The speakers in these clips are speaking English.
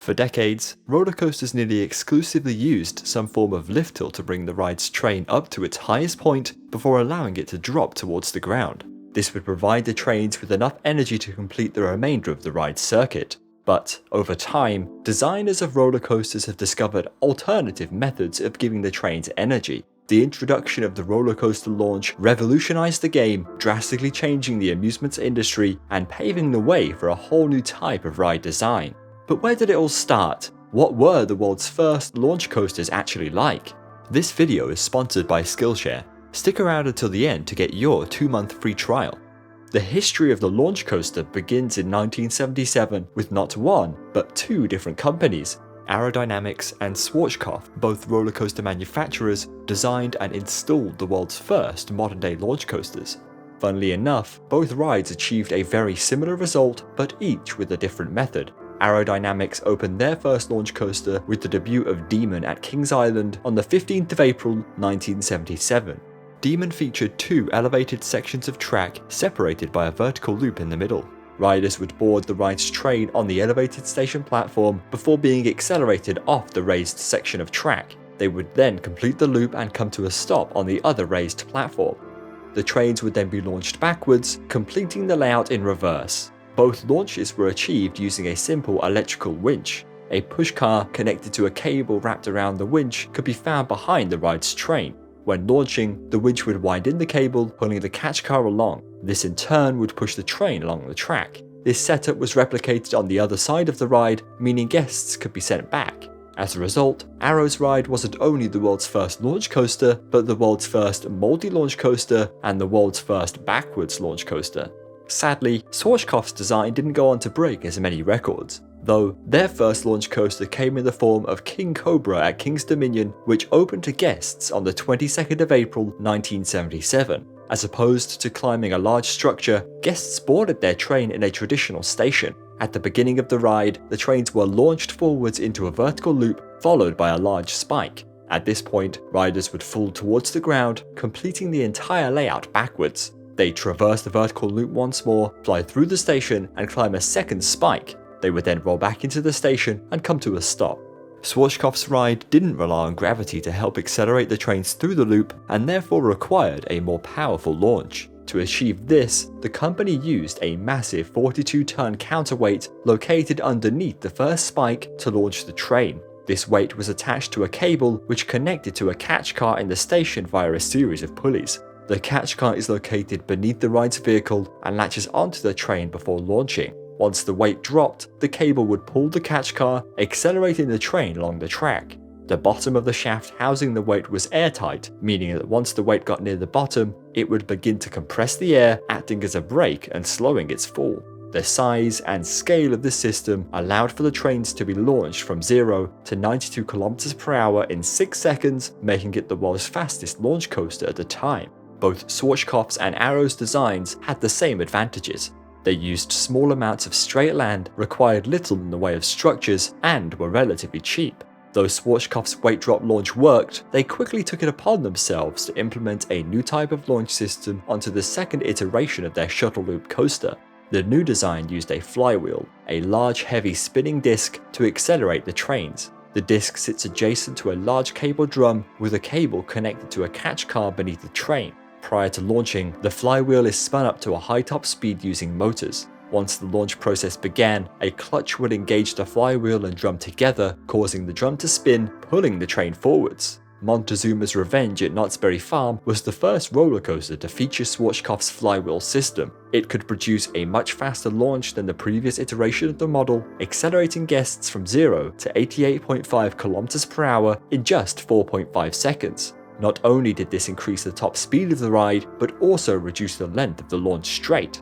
For decades, roller coasters nearly exclusively used some form of lift hill to bring the ride's train up to its highest point before allowing it to drop towards the ground. This would provide the trains with enough energy to complete the remainder of the ride's circuit. But, over time, designers of roller coasters have discovered alternative methods of giving the trains energy. The introduction of the roller coaster launch revolutionized the game, drastically changing the amusement industry and paving the way for a whole new type of ride design. But where did it all start? What were the world's first launch coasters actually like? This video is sponsored by Skillshare. Stick around until the end to get your 2-month free trial. The history of the launch coaster begins in 1977 with not one, but two different companies, Aerodynamics and Schwarzkopf, both roller coaster manufacturers, designed and installed the world's first modern-day launch coasters. Funnily enough, both rides achieved a very similar result, but each with a different method. Aerodynamics opened their first launch coaster with the debut of Demon at Kings Island on the 15th of April 1977. Demon featured two elevated sections of track separated by a vertical loop in the middle. Riders would board the ride's train on the elevated station platform before being accelerated off the raised section of track. They would then complete the loop and come to a stop on the other raised platform. The trains would then be launched backwards, completing the layout in reverse. Both launches were achieved using a simple electrical winch. A pushcar connected to a cable wrapped around the winch could be found behind the ride's train. When launching, the winch would wind in the cable, pulling the catch car along. This in turn would push the train along the track. This setup was replicated on the other side of the ride, meaning guests could be sent back. As a result, Arrow's ride wasn't only the world's first launch coaster, but the world's first multi-launch coaster and the world's first backwards launch coaster. Sadly, Schwarzkopf's design didn't go on to break as many records, though their first launch coaster came in the form of King Cobra at King's Dominion, which opened to guests on the 22nd of April 1977. As opposed to climbing a large structure, guests boarded their train in a traditional station. At the beginning of the ride, the trains were launched forwards into a vertical loop, followed by a large spike. At this point, riders would fall towards the ground, completing the entire layout backwards. They traverse the vertical loop once more, fly through the station, and climb a second spike. They would then roll back into the station and come to a stop. Schwarzkopf's ride didn't rely on gravity to help accelerate the trains through the loop and therefore required a more powerful launch. To achieve this, the company used a massive 42-ton counterweight located underneath the first spike to launch the train. This weight was attached to a cable which connected to a catch car in the station via a series of pulleys. The catch car is located beneath the ride's vehicle and latches onto the train before launching. Once the weight dropped, the cable would pull the catch car, accelerating the train along the track. The bottom of the shaft housing the weight was airtight, meaning that once the weight got near the bottom, it would begin to compress the air, acting as a brake and slowing its fall. The size and scale of the system allowed for the trains to be launched from 0 to 92 km per hour in 6 seconds, making it the world's fastest launch coaster at the time. Both Schwarzkopf's and Arrow's designs had the same advantages. They used small amounts of straight land, required little in the way of structures, and were relatively cheap. Though Schwarzkopf's weight drop launch worked, they quickly took it upon themselves to implement a new type of launch system onto the second iteration of their shuttle loop coaster. The new design used a flywheel, a large heavy spinning disc, to accelerate the trains. The disc sits adjacent to a large cable drum with a cable connected to a catch car beneath the train. Prior to launching, the flywheel is spun up to a high top speed using motors. Once the launch process began, a clutch would engage the flywheel and drum together, causing the drum to spin, pulling the train forwards. Montezuma's Revenge at Knott's Berry Farm was the first roller coaster to feature Schwarzkopf's flywheel system. It could produce a much faster launch than the previous iteration of the model, accelerating guests from 0 to 88.5 km per hour in just 4.5 seconds. Not only did this increase the top speed of the ride, but also reduce the length of the launch straight.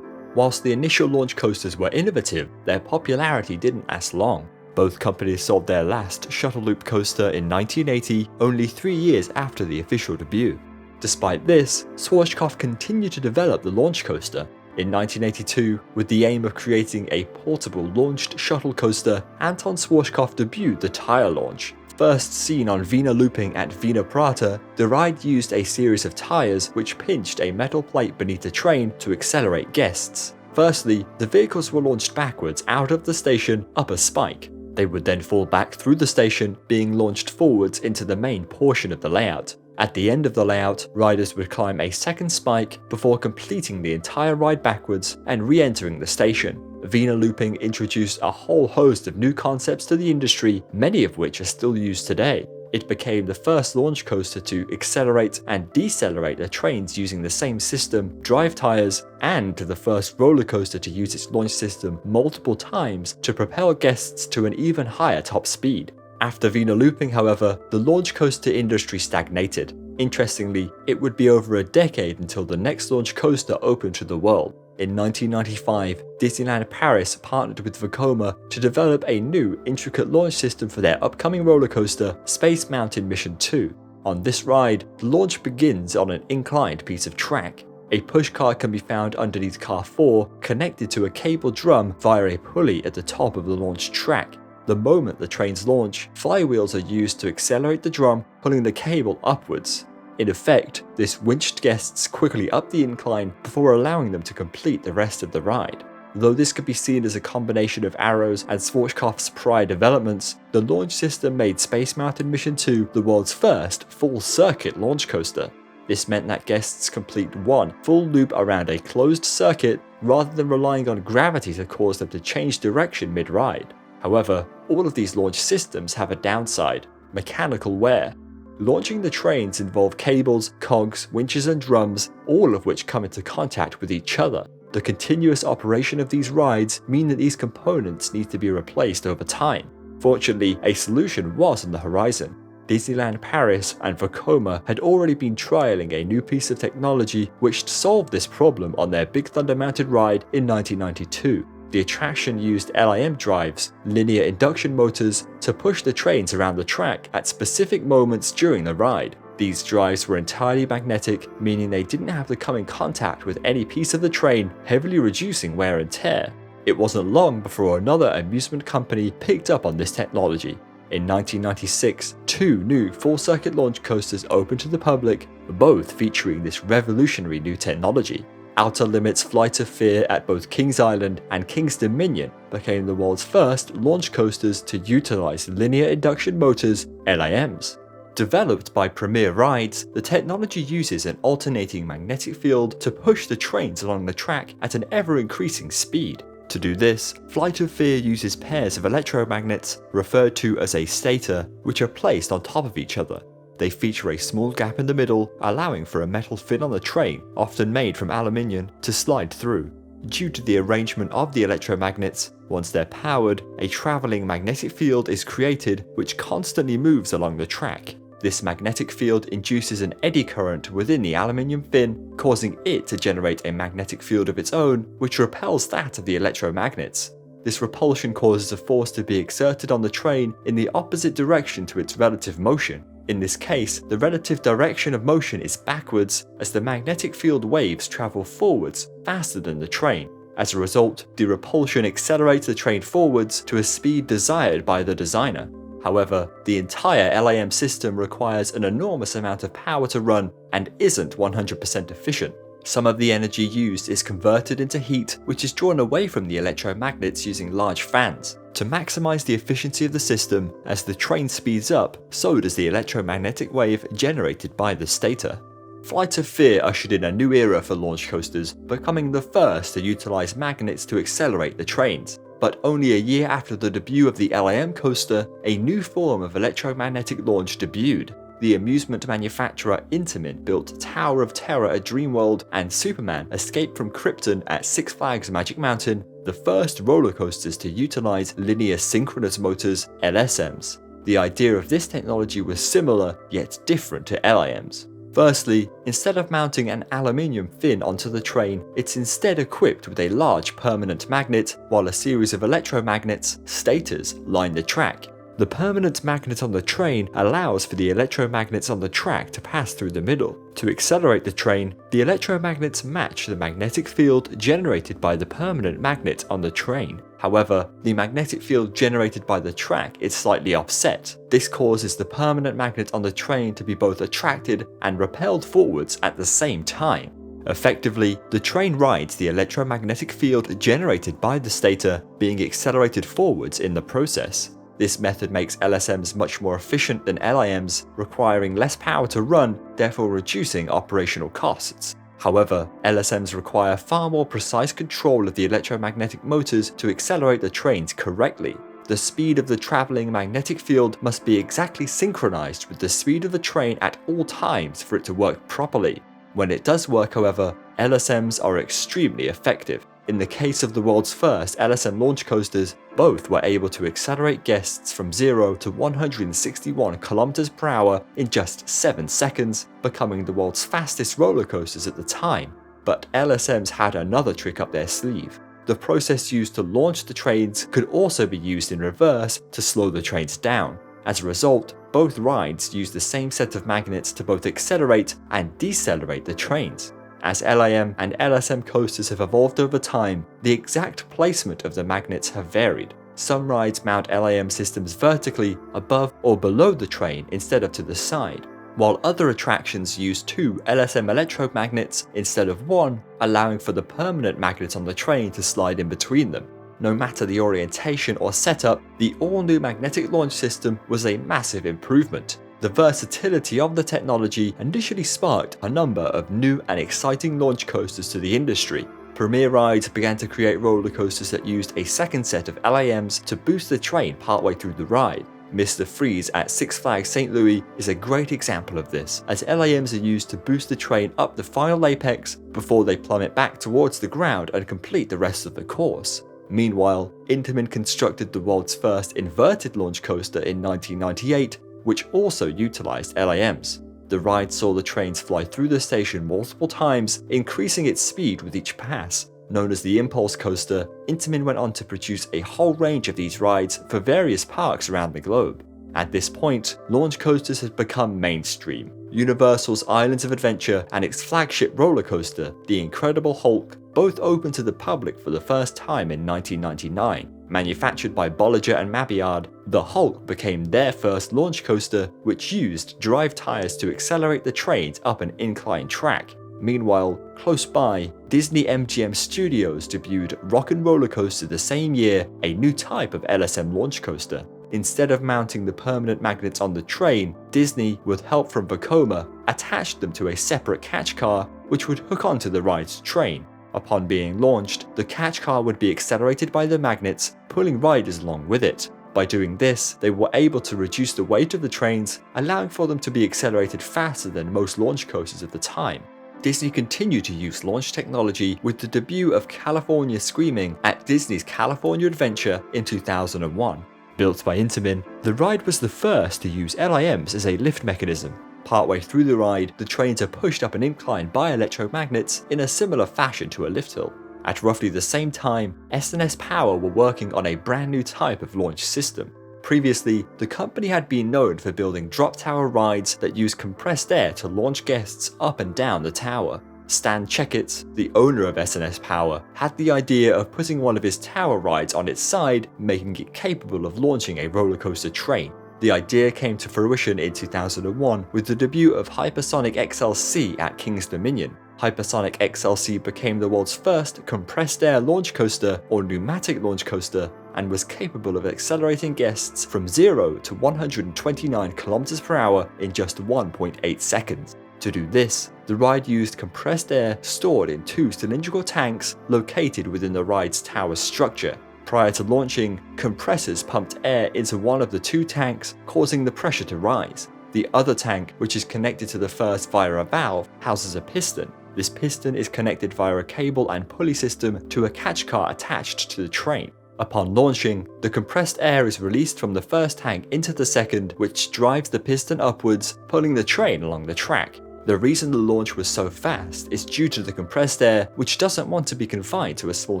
Whilst the initial launch coasters were innovative, their popularity didn't last long. Both companies sold their last shuttle loop coaster in 1980, only 3 years after the official debut. Despite this, Schwarzkopf continued to develop the launch coaster. In 1982, with the aim of creating a portable launched shuttle coaster, Anton Schwarzkopf debuted the tyre launch. First seen on Wiener Looping at Wiener Prater, the ride used a series of tyres which pinched a metal plate beneath the train to accelerate guests. Firstly, the vehicles were launched backwards out of the station up a spike. They would then fall back through the station, being launched forwards into the main portion of the layout. At the end of the layout, riders would climb a second spike before completing the entire ride backwards and re-entering the station. Wiener looping introduced a whole host of new concepts to the industry, many of which are still used today. It became the first launch coaster to accelerate and decelerate the trains using the same system, drive tyres, and the first roller coaster to use its launch system multiple times to propel guests to an even higher top speed. After Wiener looping, however, the launch coaster industry stagnated. Interestingly, it would be over a decade until the next launch coaster opened to the world. In 1995, Disneyland Paris partnered with Vekoma to develop a new, intricate launch system for their upcoming roller coaster, Space Mountain Mission 2. On this ride, the launch begins on an inclined piece of track. A pushcart can be found underneath Car 4, connected to a cable drum via a pulley at the top of the launch track. The moment the trains launch, flywheels are used to accelerate the drum, pulling the cable upwards. In effect, this winched guests quickly up the incline before allowing them to complete the rest of the ride. Though this could be seen as a combination of Arrow's and Schwarzkopf's prior developments, the launch system made Space Mountain Mission 2 the world's first full-circuit launch coaster. This meant that guests complete one full loop around a closed circuit rather than relying on gravity to cause them to change direction mid-ride. However, all of these launch systems have a downside: mechanical wear. Launching the trains involve cables, cogs, winches and drums, all of which come into contact with each other. The continuous operation of these rides mean that these components need to be replaced over time. Fortunately, a solution was on the horizon. Disneyland Paris and Vekoma had already been trialling a new piece of technology which solved this problem on their Big Thunder mounted ride in 1992. The attraction used LIM drives, linear induction motors, to push the trains around the track at specific moments during the ride. These drives were entirely magnetic, meaning they didn't have to come in contact with any piece of the train, heavily reducing wear and tear. It wasn't long before another amusement company picked up on this technology. In 1996, two new full-circuit launch coasters opened to the public, both featuring this revolutionary new technology. Outer Limits Flight of Fear at both Kings Island and Kings Dominion became the world's first launch coasters to utilize linear induction motors, LIMs. Developed by Premier Rides, the technology uses an alternating magnetic field to push the trains along the track at an ever-increasing speed. To do this, Flight of Fear uses pairs of electromagnets, referred to as a stator, which are placed on top of each other. They feature a small gap in the middle, allowing for a metal fin on the train, often made from aluminium, to slide through. Due to the arrangement of the electromagnets, once they're powered, a travelling magnetic field is created which constantly moves along the track. This magnetic field induces an eddy current within the aluminium fin, causing it to generate a magnetic field of its own, which repels that of the electromagnets. This repulsion causes a force to be exerted on the train in the opposite direction to its relative motion. In this case, the relative direction of motion is backwards, as the magnetic field waves travel forwards faster than the train. As a result, the repulsion accelerates the train forwards to a speed desired by the designer. However, the entire LIM system requires an enormous amount of power to run and isn't 100% efficient. Some of the energy used is converted into heat, which is drawn away from the electromagnets using large fans. To maximize the efficiency of the system, as the train speeds up, so does the electromagnetic wave generated by the stator. Flight of Fear ushered in a new era for launch coasters, becoming the first to utilize magnets to accelerate the trains. But only a year after the debut of the LIM coaster, a new form of electromagnetic launch debuted. The amusement manufacturer Intamin built Tower of Terror at Dreamworld and Superman Escape from Krypton at Six Flags Magic Mountain, the first roller coasters to utilize linear synchronous motors, LSMs. The idea of this technology was similar, yet different to LIMs. Firstly, instead of mounting an aluminium fin onto the train, it's instead equipped with a large permanent magnet, while a series of electromagnets, stators, line the track. The permanent magnet on the train allows for the electromagnets on the track to pass through the middle. To accelerate the train, the electromagnets match the magnetic field generated by the permanent magnet on the train. However, the magnetic field generated by the track is slightly offset. This causes the permanent magnet on the train to be both attracted and repelled forwards at the same time. Effectively, the train rides the electromagnetic field generated by the stator, being accelerated forwards in the process. This method makes LSMs much more efficient than LIMs, requiring less power to run, therefore reducing operational costs. However, LSMs require far more precise control of the electromagnetic motors to accelerate the trains correctly. The speed of the traveling magnetic field must be exactly synchronized with the speed of the train at all times for it to work properly. When it does work, however, LSMs are extremely effective. In the case of the world's first LSM launch coasters, both were able to accelerate guests from 0 to 161 km per hour in just 7 seconds, becoming the world's fastest roller coasters at the time. But LSMs had another trick up their sleeve. The process used to launch the trains could also be used in reverse to slow the trains down. As a result, both rides use the same set of magnets to both accelerate and decelerate the trains. As LIM and LSM coasters have evolved over time, the exact placement of the magnets have varied. Some rides mount LIM systems vertically above or below the train instead of to the side, while other attractions use 2 LSM electromagnets instead of 1, allowing for the permanent magnet on the train to slide in between them. No matter the orientation or setup, the all-new magnetic launch system was a massive improvement. The versatility of the technology initially sparked a number of new and exciting launch coasters to the industry. Premier Rides began to create roller coasters that used a second set of LIMs to boost the train partway through the ride. Mr. Freeze at Six Flags St. Louis is a great example of this, as LIMs are used to boost the train up the final apex before they plummet back towards the ground and complete the rest of the course. Meanwhile, Intamin constructed the world's first inverted launch coaster in 1998, which also utilized LIMs. The ride saw the trains fly through the station multiple times, increasing its speed with each pass. Known as the Impulse Coaster, Intamin went on to produce a whole range of these rides for various parks around the globe. At this point, launch coasters had become mainstream. Universal's Islands of Adventure and its flagship roller coaster, The Incredible Hulk, both opened to the public for the first time in 1999. Manufactured by Bolliger and Mabillard, the Hulk became their first launch coaster, which used drive tyres to accelerate the trains up an inclined track. Meanwhile, close by, Disney MGM Studios debuted Rock 'n' Roller Coaster the same year, a new type of LSM launch coaster. Instead of mounting the permanent magnets on the train, Disney, with help from Vekoma, attached them to a separate catch car, which would hook onto the ride's train. Upon being launched, the catch car would be accelerated by the magnets, pulling riders along with it. By doing this, they were able to reduce the weight of the trains, allowing for them to be accelerated faster than most launch coasters at the time. Disney continued to use launch technology with the debut of California Screaming at Disney's California Adventure in 2001. Built by Intamin, the ride was the first to use LIMs as a lift mechanism. Partway through the ride, the trains are pushed up an incline by electromagnets in a similar fashion to a lift hill. At roughly the same time, S&S Power were working on a brand new type of launch system. Previously, the company had been known for building drop tower rides that use compressed air to launch guests up and down the tower. Stan Checkett, the owner of S&S Power, had the idea of putting one of his tower rides on its side, making it capable of launching a roller coaster train. The idea came to fruition in 2001 with the debut of Hypersonic XLC at King's Dominion. Hypersonic XLC became the world's first compressed air launch coaster or pneumatic launch coaster and was capable of accelerating guests from 0 to 129 km per hour in just 1.8 seconds. To do this, the ride used compressed air stored in 2 cylindrical tanks located within the ride's tower structure. Prior to launching, compressors pumped air into one of the 2 tanks, causing the pressure to rise. The other tank, which is connected to the first via a valve, houses a piston. This piston is connected via a cable and pulley system to a catch car attached to the train. Upon launching, the compressed air is released from the first tank into the second, which drives the piston upwards, pulling the train along the track. The reason the launch was so fast is due to the compressed air, which doesn't want to be confined to a small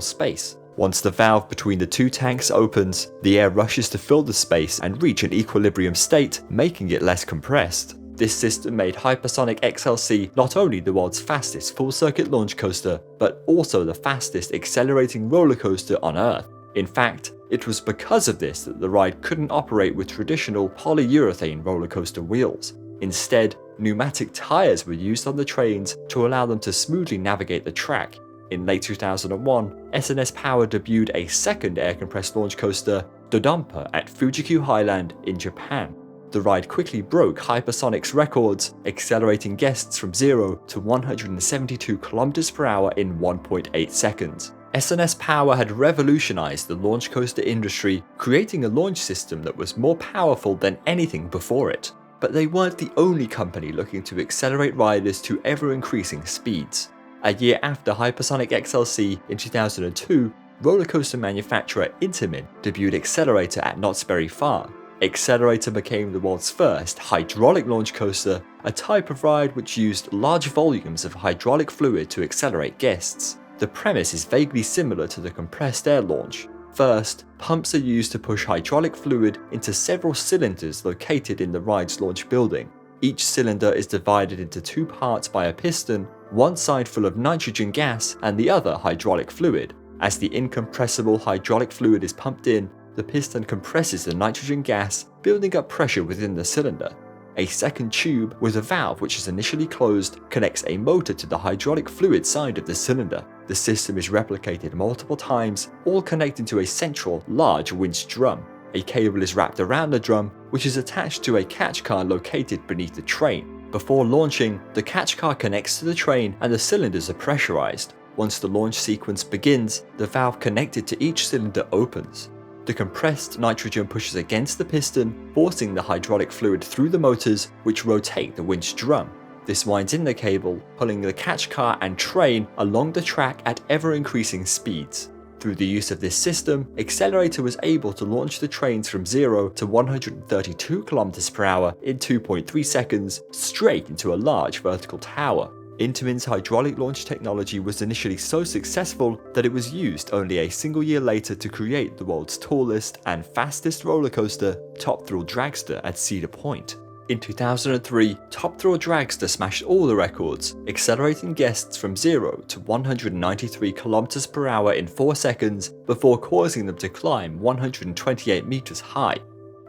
space. Once the valve between the 2 tanks opens, the air rushes to fill the space and reach an equilibrium state, making it less compressed. This system made Hypersonic XLC not only the world's fastest full-circuit launch coaster, but also the fastest accelerating roller coaster on Earth. In fact, it was because of this that the ride couldn't operate with traditional polyurethane roller coaster wheels. Instead, pneumatic tyres were used on the trains to allow them to smoothly navigate the track. In late 2001, S&S Power debuted a second air-compressed launch coaster, Dodonpa at Fujiku Highland in Japan. The ride quickly broke Hypersonic's records, accelerating guests from 0 to 172 km/h in 1.8 seconds. S&S Power had revolutionized the launch coaster industry, creating a launch system that was more powerful than anything before it. But they weren't the only company looking to accelerate riders to ever-increasing speeds. A year after Hypersonic XLC in 2002, roller coaster manufacturer Intamin debuted Accelerator at Knott's Berry Farm. Accelerator became the world's first hydraulic launch coaster, a type of ride which used large volumes of hydraulic fluid to accelerate guests. The premise is vaguely similar to the compressed air launch. First, pumps are used to push hydraulic fluid into several cylinders located in the ride's launch building. Each cylinder is divided into two parts by a piston, one side full of nitrogen gas and the other hydraulic fluid. As the incompressible hydraulic fluid is pumped in, the piston compresses the nitrogen gas, building up pressure within the cylinder. A second tube with a valve which is initially closed connects a motor to the hydraulic fluid side of the cylinder. The system is replicated multiple times, all connecting to a central, large winch drum. A cable is wrapped around the drum, which is attached to a catch car located beneath the train. Before launching, the catch car connects to the train and the cylinders are pressurized. Once the launch sequence begins, the valve connected to each cylinder opens. The compressed nitrogen pushes against the piston, forcing the hydraulic fluid through the motors, which rotate the winch drum. This winds in the cable, pulling the catch car and train along the track at ever-increasing speeds. Through the use of this system, Accelerator was able to launch the trains from 0 to 132 km/h in 2.3 seconds, straight into a large vertical tower. Intamin's hydraulic launch technology was initially so successful that it was used only a single year later to create the world's tallest and fastest roller coaster, Top Thrill Dragster at Cedar Point. In 2003, Top Thrill Dragster smashed all the records, accelerating guests from 0 to 193 km/h in 4 seconds before causing them to climb 128 meters high.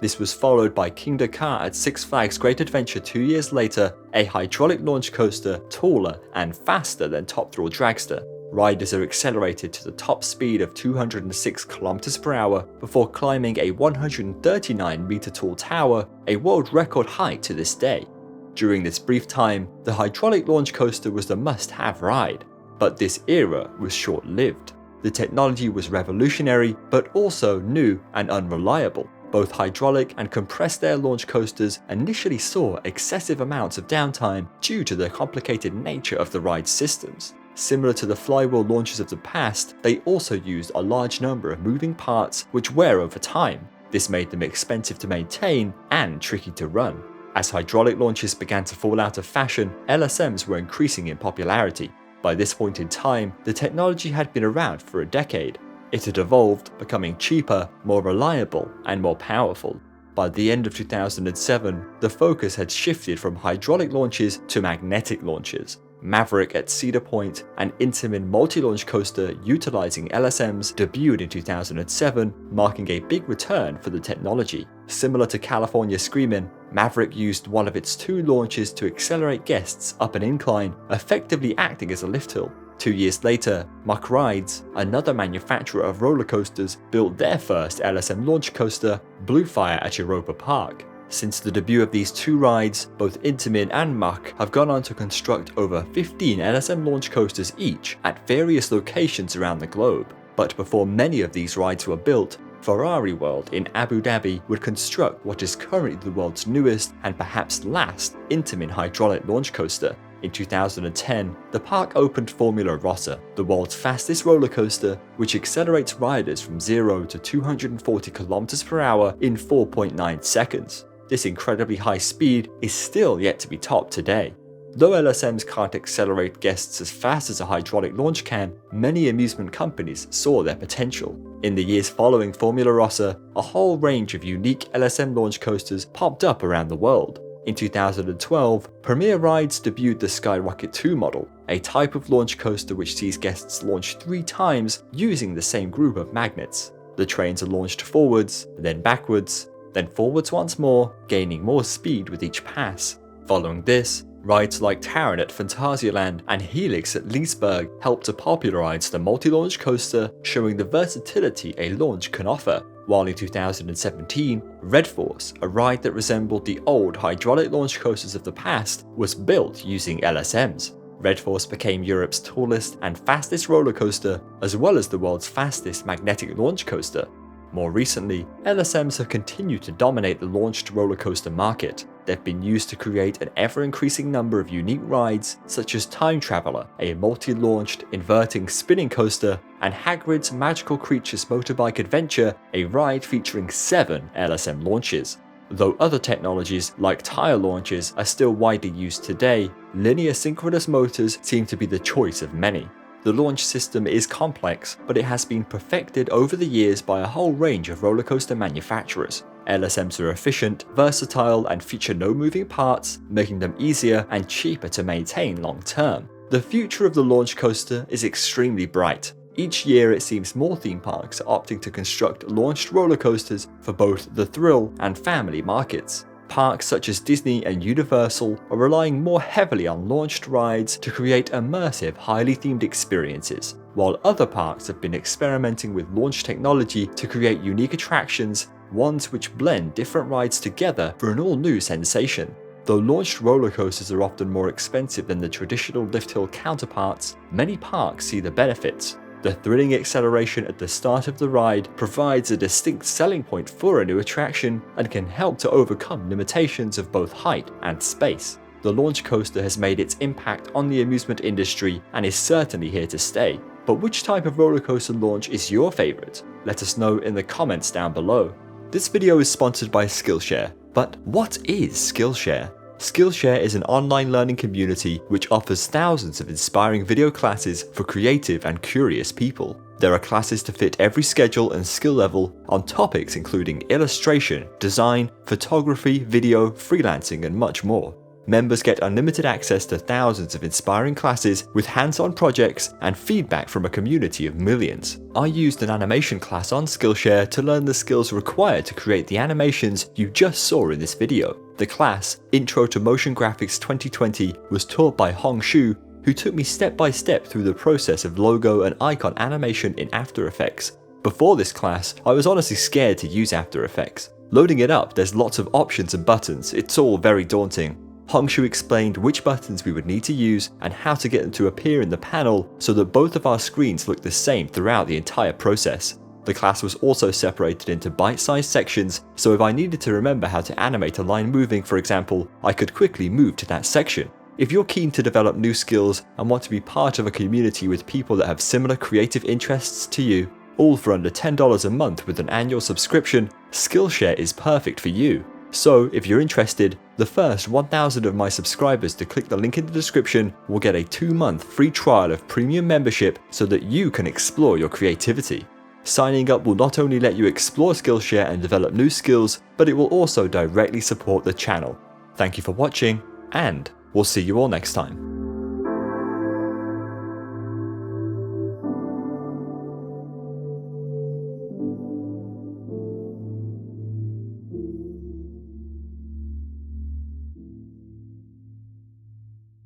This was followed by King Dakar at Six Flags Great Adventure 2 years later, a hydraulic launch coaster taller and faster than Top Thrill Dragster. Riders are accelerated to the top speed of 206 km/h before climbing a 139 meter tall tower, a world record height to this day. During this brief time, the hydraulic launch coaster was the must-have ride, but this era was short-lived. The technology was revolutionary, but also new and unreliable. Both hydraulic and compressed air launch coasters initially saw excessive amounts of downtime due to the complicated nature of the ride's systems. Similar to the flywheel launches of the past, they also used a large number of moving parts which wear over time. This made them expensive to maintain and tricky to run. As hydraulic launches began to fall out of fashion, LSMs were increasing in popularity. By this point in time, the technology had been around for a decade. It had evolved, becoming cheaper, more reliable, and more powerful. By the end of 2007, the focus had shifted from hydraulic launches to magnetic launches. Maverick at Cedar Point, an Intamin multi-launch coaster utilizing LSMs, debuted in 2007, marking a big return for the technology. Similar to California Screamin', Maverick used one of its two launches to accelerate guests up an incline, effectively acting as a lift hill. 2 years later, Muck Rides, another manufacturer of roller coasters, built their first LSM launch coaster, Blue Fire at Europa Park. Since the debut of these two rides, both Intamin and Muck have gone on to construct over 15 LSM launch coasters each at various locations around the globe. But before many of these rides were built, Ferrari World in Abu Dhabi would construct what is currently the world's newest and perhaps last Intamin hydraulic launch coaster. In 2010, the park opened Formula Rossa, the world's fastest roller coaster, which accelerates riders from 0 to 240 km/h in 4.9 seconds. This incredibly high speed is still yet to be topped today. Though LSMs can't accelerate guests as fast as a hydraulic launch can, many amusement companies saw their potential. In the years following Formula Rossa, a whole range of unique LSM launch coasters popped up around the world. In 2012, Premier Rides debuted the Skyrocket 2 model, a type of launch coaster which sees guests launch 3 times using the same group of magnets. The trains are launched forwards, then backwards, then forwards once more, gaining more speed with each pass. Following this, rides like Tyre at Phantasialand and Helix at Leesburg helped to popularize the multi-launch coaster, showing the versatility a launch can offer. while in 2017, Red Force, a ride that resembled the old hydraulic launch coasters of the past, was built using LSMs. Red Force became Europe's tallest and fastest roller coaster, as well as the world's fastest magnetic launch coaster. More recently, LSMs have continued to dominate the launched roller coaster market. They've been used to create an ever-increasing number of unique rides, such as Time Traveler, a multi-launched, inverting spinning coaster, and Hagrid's Magical Creatures Motorbike Adventure, a ride featuring 7 LSM launches. Though other technologies like tyre launches are still widely used today, linear synchronous motors seem to be the choice of many. The launch system is complex, but it has been perfected over the years by a whole range of roller coaster manufacturers. LSMs are efficient, versatile, and feature no moving parts, making them easier and cheaper to maintain long term. The future of the launch coaster is extremely bright. Each year it seems more theme parks are opting to construct launched roller coasters for both the thrill and family markets. Parks such as Disney and Universal are relying more heavily on launched rides to create immersive, highly themed experiences, while other parks have been experimenting with launch technology to create unique attractions, ones which blend different rides together for an all-new sensation. Though launched roller coasters are often more expensive than the traditional lift-hill counterparts, many parks see the benefits. The thrilling acceleration at the start of the ride provides a distinct selling point for a new attraction and can help to overcome limitations of both height and space. The launch coaster has made its impact on the amusement industry and is certainly here to stay. But which type of roller coaster launch is your favorite? Let us know in the comments down below. This video is sponsored by Skillshare. But what is Skillshare? Skillshare is an online learning community which offers thousands of inspiring video classes for creative and curious people. There are classes to fit every schedule and skill level on topics including illustration, design, photography, video, freelancing, and much more. Members get unlimited access to thousands of inspiring classes with hands-on projects and feedback from a community of millions. I used an animation class on Skillshare to learn the skills required to create the animations you just saw in this video. The class, Intro to Motion Graphics 2020, was taught by Hong Shu, who took me step by step through the process of logo and icon animation in After Effects. Before this class, I was honestly scared to use After Effects. Loading it up, there's lots of options and buttons, it's all very daunting. Hong Shu explained which buttons we would need to use and how to get them to appear in the panel so that both of our screens look the same throughout the entire process. The class was also separated into bite-sized sections, so if I needed to remember how to animate a line moving, for example, I could quickly move to that section. If you're keen to develop new skills and want to be part of a community with people that have similar creative interests to you, all for under $10 a month with an annual subscription, Skillshare is perfect for you. So, if you're interested, the first 1,000 of my subscribers to click the link in the description will get a 2-month free trial of premium membership so that you can explore your creativity. Signing up will not only let you explore Skillshare and develop new skills, but it will also directly support the channel. Thank you for watching, and we'll see you all next time.